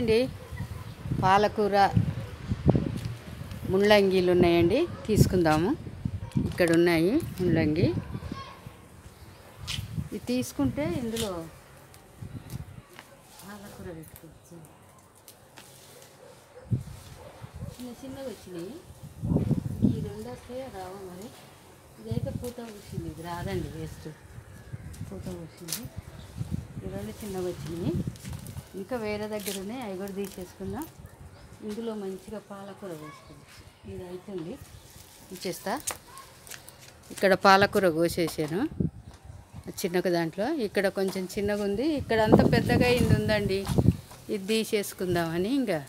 అండి పాలకూర ముల్లంగిలు ఉన్నాయండి, తీసుకుందాము. ఇక్కడ ఉన్నాయి ముల్లంగి. ఇది తీసుకుంటే ఇందులో పాలకూర పెట్టుకోవచ్చు. చిన్న చిన్నగా వచ్చినాయి. ఈ రెండు వస్తాయో రావా మరి. ఇదైతే పూత పూసింది, ఇది రాదండి, వేస్ట్. పూత పూసింది. ఈ రెండు చిన్నగా వచ్చినాయి. ఇంకా వేరే దగ్గర ఉన్నాయి, అవి కూడా తీసేసుకుందాం. ఇందులో మంచిగా పాలకూర కోసుకోవచ్చు. ఇది అవుతుంది, ఇచ్చేస్తా. ఇక్కడ పాలకూర కోసేసాను చిన్నగా దాంట్లో. ఇక్కడ కొంచెం చిన్నగా ఉంది, ఇక్కడ అంతా పెద్దగా అయింది ఉందండి. ఇది తీసేసుకుందామని ఇంకా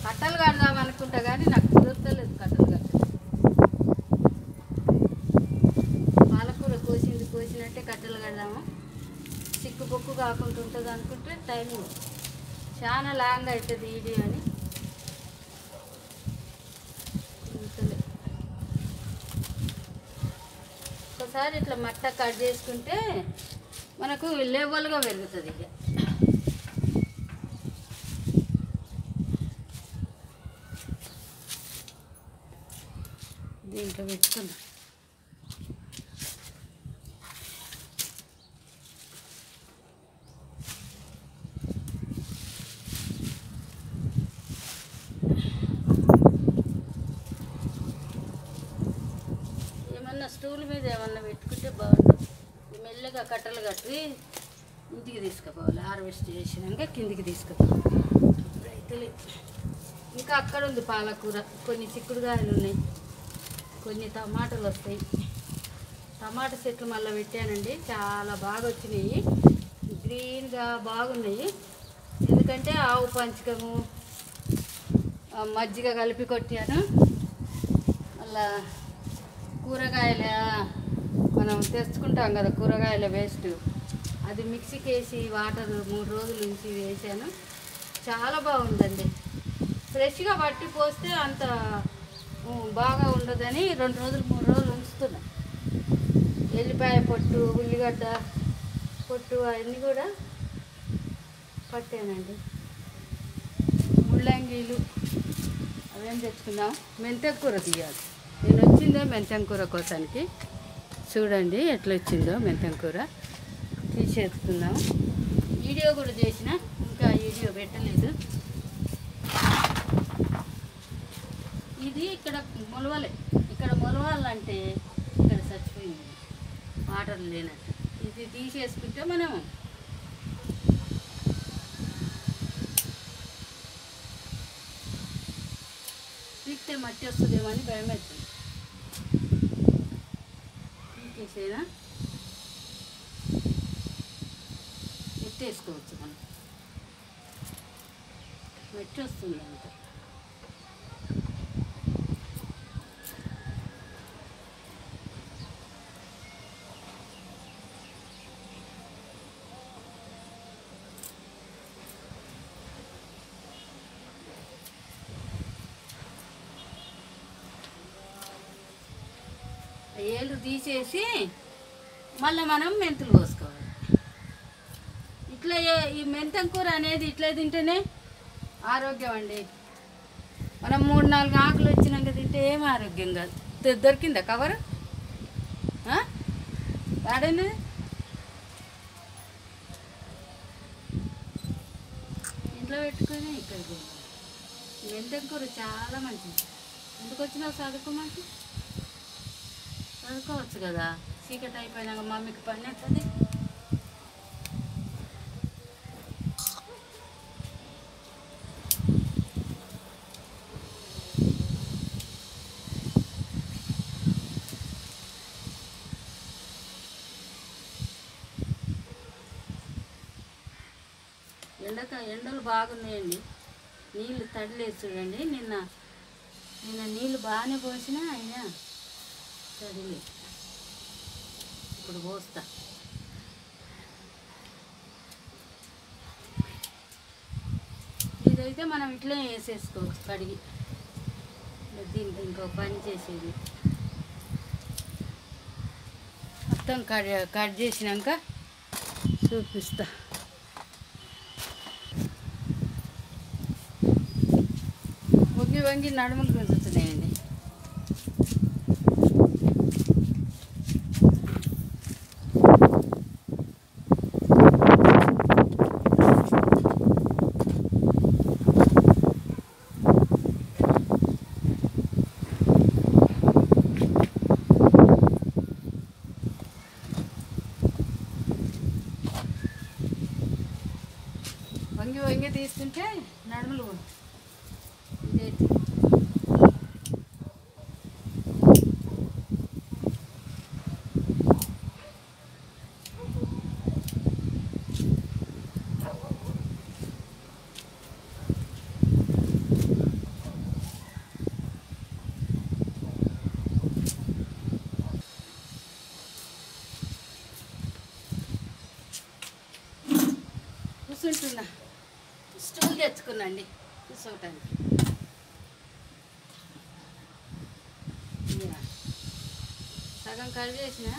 కట్టలు కడదాం అనుకుంటా, కానీ నాకు కుదరలేదు కట్టలు కట్ట. పాలకూర కోసినట్టే కట్టలు కడదాము. సిక్కు బొక్కు కాకుండా ఉంటుంది అనుకుంటే టైం చాలా లాంగ్ అవుతుంది ఇది అని. ఒకసారి ఇట్లా మట్ట కట్ చేసుకుంటే మనకు లెవెల్గా పెరుగుతుంది. ఇక దీంట్లో పెట్టుకుందాం. ఏమన్నా స్టూల్ మీద ఏమన్నా పెట్టుకుంటే బాగుంటుంది. మెల్లగా కట్టలు కట్టి ఇంటికి తీసుకుపోవాలి. హార్వెస్ట్ చేసినాక కిందికి తీసుకుపోవాలి. రైతులు ఇంకా అక్కడ ఉంది పాలకూర. కొన్ని చిక్కుడుకాయలు ఉన్నాయి, కొన్ని టమాటాలు వస్తాయి. టమాటా చెట్లు మళ్ళీ పెట్టానండి, చాలా బాగా వచ్చినాయి. గ్రీన్గా బాగున్నాయి. ఎందుకంటే ఆవు పంచకము మజ్జిగ కలిపి కొట్టాను. మళ్ళా కూరగాయల మనం తెచ్చుకుంటాం కదా, కూరగాయల వేస్ట్, అది మిక్సీకి వేసి వాటర్ 3 రోజుల నుంచి వేసాను. చాలా బాగుందండి. ఫ్రెష్గా పట్టి పోస్తే అంత బాగా ఉండదని 2 రోజులు 3 రోజులు ఉంచుతున్నా. ఎల్లిపాయ పొట్టు, ఉల్లిగడ్డ పొట్టు అవన్నీ కూడా పట్టానండి. ముల్లంగీలు అవేం తెచ్చుకుందాం. మెంతం కూర తీయాలి. నేను వచ్చిందో మెంతం కూర కోసానికి. చూడండి ఎట్లా వచ్చిందో మెంతం కూర. తీసేసుకుందాం. వీడియో కూడా చేసిన, ఇంకా వీడియో పెట్టలేదు. ఇది ఇక్కడ మొలవలే. ఇక్కడ మొలవాలంటే ఇక్కడ చచ్చిపోయింది, వాటర్ లేనట్టు. ఇది తీసేసుకుంటే మనం పీకితే మట్టి వస్తుందేమో అని భయం అవుతుంది. పీకేసేనా ఎత్తేసుకోవచ్చు. మనం మట్టి వస్తుంది అంత. ఏళ్ళు తీసేసి మళ్ళీ మనం మెంతులు పోసుకోవాలి. ఇట్లా ఈ మెంతం కూర అనేది ఇట్లా తింటేనే ఆరోగ్యం అండి. మనం 3-4 ఆకులు వచ్చినాక తింటే ఏం ఆరోగ్యం కాదు. దొరికిందా కవర్? వాడేనా ఇంట్లో పెట్టుకొని ఇక్కడికి. మెంతం కూర చాలా మంచిది. ఎందుకు వచ్చినావు చదువుకోమంటే? చదువుకోవచ్చు కదా. చీకటి అయిపోయినాక మమ్మీకి పని అవుతుంది. ఎండలు బాగున్నాయండి. నీళ్ళు తడిలేదు చూడండి. నిన్న నీళ్ళు బాగానే పోసినా అయినా తడిలేదు. ఇప్పుడు పోస్తా. ఇదైతే మనం ఇట్లనే వేసేసుకోవచ్చు కడిగి. దీనికి ఇంకో పని చేసేది మొత్తం కట్ చేసినాక చూపిస్తా. వంగి వంగి నడుములు గుంజుతున్నాయండి. వంగి వంగి తీస్తుంటే నడుములు కూర్చుంటున్నా. స్టూల్ తెచ్చుకున్నాండి కూర్చోటానికి. సగం కట్ చేసిన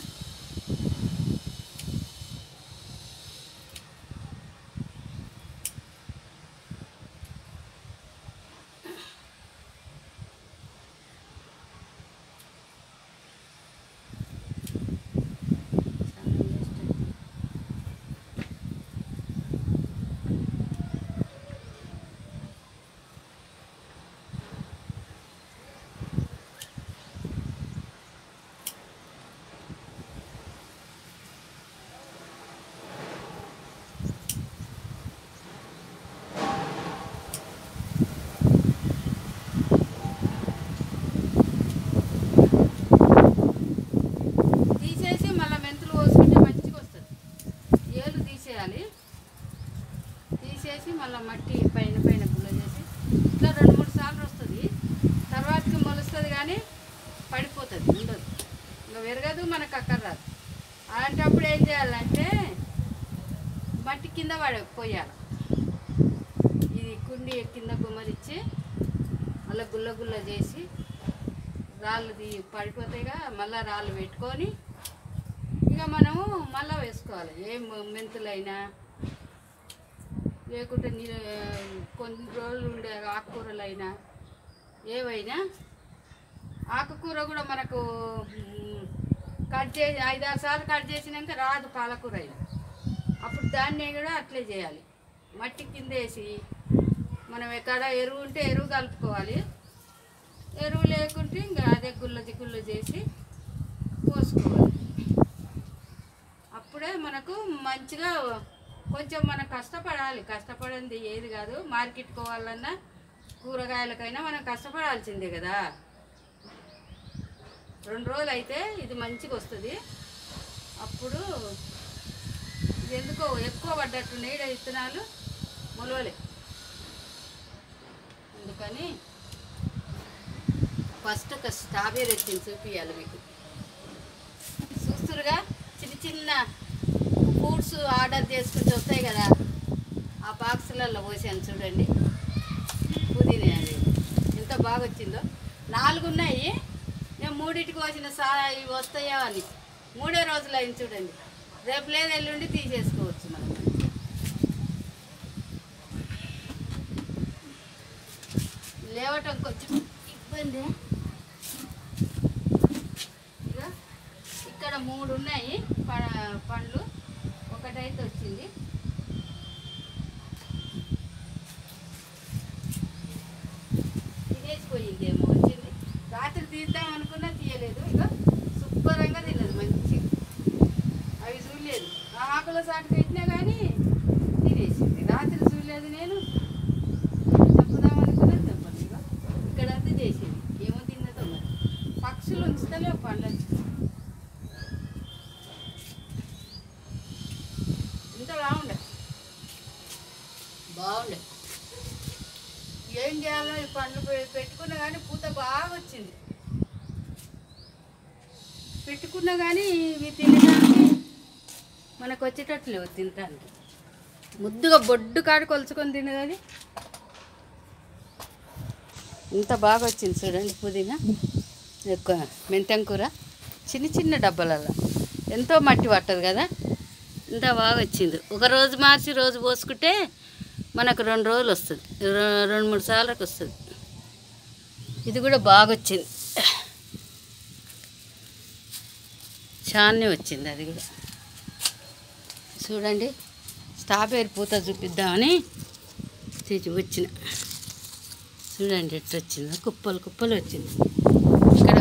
తీసేసి మళ్ళీ మట్టి పైన పైన గుల్ల చేసి ఇట్లా 2-3 సార్లు వస్తుంది. తర్వాతకి మొలుస్తుంది కానీ పడిపోతుంది, ఉండదు, ఇంకా విరగదు, మనకు అక్కర రాదు. అలాంటప్పుడు ఏం చేయాలంటే మట్టి కింద పోయాలి. ఇది కుండి కింద గుమ్మరిచ్చి మళ్ళీ గుల్ల గుల్ల చేసి రాళ్ళు పడిపోతాయిగా, మళ్ళీ రాళ్ళు పెట్టుకొని ఇక మనము మళ్ళీ వేసుకోవాలి. ఏ మెంతులైనా లేకుంటే కొన్ని రోజులు ఉండే ఆకుకూరలైనా ఏవైనా. ఆకుకూర కూడా మనకు కట్ చేసి 5-6 సార్లు కట్ చేసినాక రాదు పాలకూర అయినా, అప్పుడు దాన్ని కూడా అట్లే చేయాలి. మట్టి కింద వేసి మనం ఎక్కడ ఎరువు ఉంటే ఎరువు కలుపుకోవాలి, ఎరువు లేకుంటే ఇంకా అదే గుల్ల చేసి పోసుకోవాలి. అప్పుడే మనకు మంచిగా కొంచెం మనం కష్టపడాలి. కష్టపడింది ఏది కాదు, మార్కెట్ పోవాలన్నా కూరగాయలకైనా మనం కష్టపడాల్సిందే కదా. 2 రోజులు అయితే ఇది మంచిగా వస్తుంది. అప్పుడు ఎందుకో ఎక్కువ పడ్డట్టు నీడ విత్తనాలు మొలవలే, అందుకని ఫస్ట్ ఒక స్ట్రాబెర్రీ తెచ్చి చూపించాలి మీకు. చూస్తురుగా చిన్న చిన్న ఫ్రూట్స్ ఆర్డర్ చేసుకుంటూ వస్తాయి కదా, ఆ బాక్సులలో పోసాను చూడండి. పుదీనా అది ఎంత బాగా వచ్చిందో. 4 ఉన్నాయి, నేను 3టికి పోసిన ఇవి వస్తాయో అని 3వ రోజులు అయింది చూడండి. రేపు లేదు ఎల్లుండి తీసేసుకోవచ్చు మనం. లేవటం కొంచెం ఇబ్బంది. ఇక ఇక్కడ 3 ఉన్నాయి పండ్లు, ఒకటైతే వచ్చింది. తినేసిపోయిందేమో, వచ్చింది. రాత్రి తీద్దాం అనుకున్నా తీయలేదు. ఇక శుభ్రంగా తిన్నది మంచిగా. అవి చూడలేదు, ఆ ఆకుల సాటు పెట్టినా కానీ తినేసింది. రాత్రి చూడలేదు, నేను తప్పుదాం అనుకున్నా తప్పదు. ఇక ఇక్కడంతా చేసింది. ఏమో తిన్నదో మరి. పక్షులు ఉంచుతలే పండ్లు ఇంత బాగుండే. ఏం చేయాలో ఈ పండ్లు పెట్టుకున్నా కానీ పూత బాగా వచ్చింది. పెట్టుకున్నా కానీ ఇవి తినడానికి మనకు వచ్చేటట్లు లేవు. తినడానికి ముద్దుగా బొడ్డు కాడ కొలుచుకొని తినదని ఇంత బాగా వచ్చింది చూడండి. పుదీనా ఎక్కువ మెంతం కూర చిన్న చిన్న డబ్బాలలో ఎంతో మట్టి పట్టదు కదా, ఇంత బాగా వచ్చింది. ఒక రోజు మార్చి రోజు పోసుకుంటే మనకు 2 రోజులు వస్తుంది, 2-3 సార్లకు వస్తుంది. ఇది కూడా బాగా వచ్చింది, చాలానే వచ్చింది. అది కూడా చూడండి. స్ట్రాబెర్రీ పూత చూపిద్దామని వచ్చిన చూడండి ఎట్లా వచ్చిందో. కుప్పలు కుప్పలు వచ్చింది. ఇక్కడ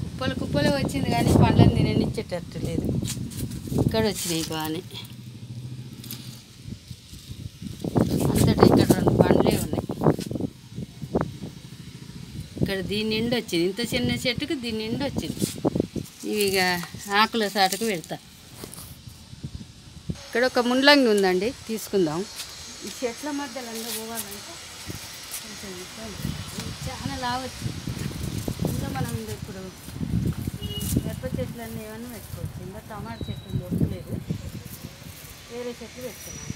కుప్పలు కుప్పలు వచ్చింది కానీ పండ్లను తిననిచ్చేటట్టు లేదు. ఇక్కడ వచ్చినాయి బాగానే. అంతటా ఇక్కడ 2 పండ్లే ఉన్నాయి. ఇక్కడ దీని నిండి వచ్చింది. ఇంత చిన్న చెట్టుకు దీని నిండి వచ్చింది. ఇక ఆకుల సాటుకు పెడతా. ఇక్కడ ఒక ముల్లంగి ఉందండి, తీసుకుందాం. ఈ చెట్ల మధ్యలో పోవాలంటే చాలా లావచ్చు. ఇంకా మనం ఇప్పుడు మిరప చెట్లన్నీ ఏమన్నా పెట్టుకోవచ్చు. ఇంకా టమాటా చెట్లు దొరకలేదు, వేరే చెట్లు పెట్టుకున్నాను.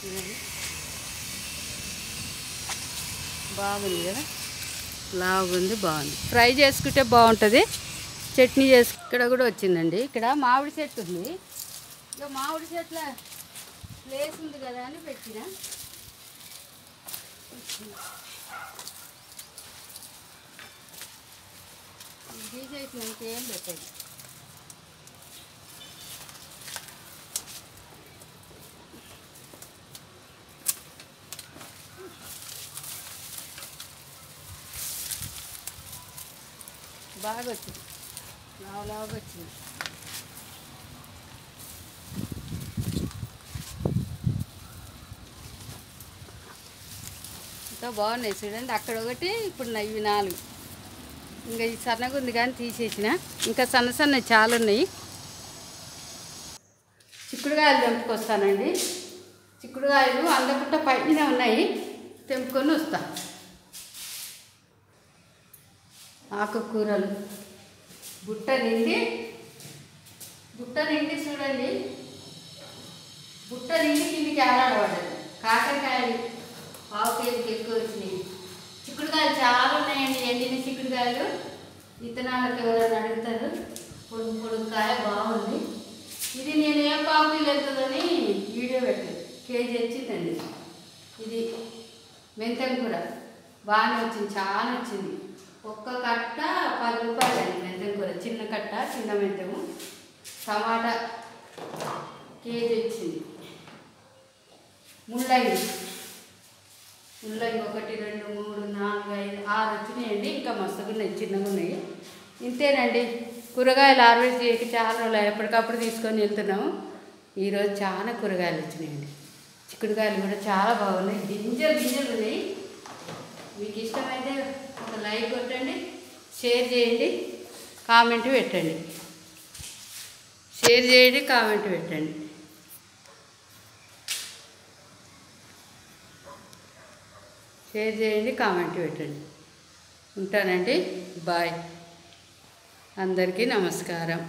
ఇవన్నీ బాగుంది కదా, లావుగుంది, బాగుంది. ఫ్రై చేసుకుంటే బాగుంటుంది, చట్నీ చేసు. ఇక్కడ కూడా వచ్చిందండి. ఇక్కడ మామిడి చెట్టు ఉంది. ఇక మామిడి చెట్ల ప్లేస్ ఉంది కదా అని పెట్టిన. తీసేసిన ఇంకేం పెట్టాలి. బాగా వచ్చింది, లావుగా వచ్చింది. ఇంకా బాగున్నాయి చూడండి. అక్కడ ఒకటి, ఇప్పుడు ఇవి 4. ఇంకా ఈ సన్నగా ఉంది కానీ తీసేసిన. ఇంకా సన్న సన్నవి చాలా ఉన్నాయి. చిక్కుడుకాయలు తెంపుకొస్తానండి. చిక్కుడుకాయలు అందకుండా పైన ఉన్నాయి, తెంపుకొని వస్తా. ఆకుకూరలు బుట్ట నిండి చూడండి. బుట్ట నిండి కిందికి ఆడబడ్డది. కాకరకాయలు 1/2 కేజీకి ఎక్కువ వచ్చినాయి. చిక్కుడుకాయలు చాలా ఉన్నాయండి, ఎండిన చిక్కుడుకాయలు. విత్తనాలకు ఎవరైనా అడుగుతారు. పొడుకాయ బాగుంది. ఇది నేను ఏ పావుకి వెళ్తుందని వీడియో పెట్టాను. కేజీ వచ్చిందండి. ఇది మెంతం కూర బాగానే వచ్చింది, చాలా వచ్చింది. ఒక్క కట్ట 10 రూపాయలు అండి మెంతం కూర. చిన్న కట్ట, చిన్న మెంతము. టమాటా కేజీ వచ్చింది. ముల్లంగి 1, 2, 3, 4, 5, 6 వచ్చినాయండి. ఇంకా మస్తుగా ఉన్నాయి, చిన్నగా ఉన్నాయి. ఇంతేనండి. కూరగాయలు హార్వెస్ట్ చేయక చాలా రోజులు ఎప్పటికప్పుడు తీసుకొని వెళ్తున్నాము. ఈరోజు చాలా కూరగాయలు వచ్చినాయండి. చిక్కుడుకాయలు కూడా చాలా బాగున్నాయి, గింజలు ఉన్నాయి. మీకు ఇష్టమైతే ఒక లైక్ కొట్టండి, షేర్ చేయండి, కామెంట్ పెట్టండి. షేర్ చేయండి, కామెంట్ పెట్టండి. షేర్ చేయండి, కామెంట్ పెట్టండి. ఉంటానండి, బాయ్. అందరికీ నమస్కారం.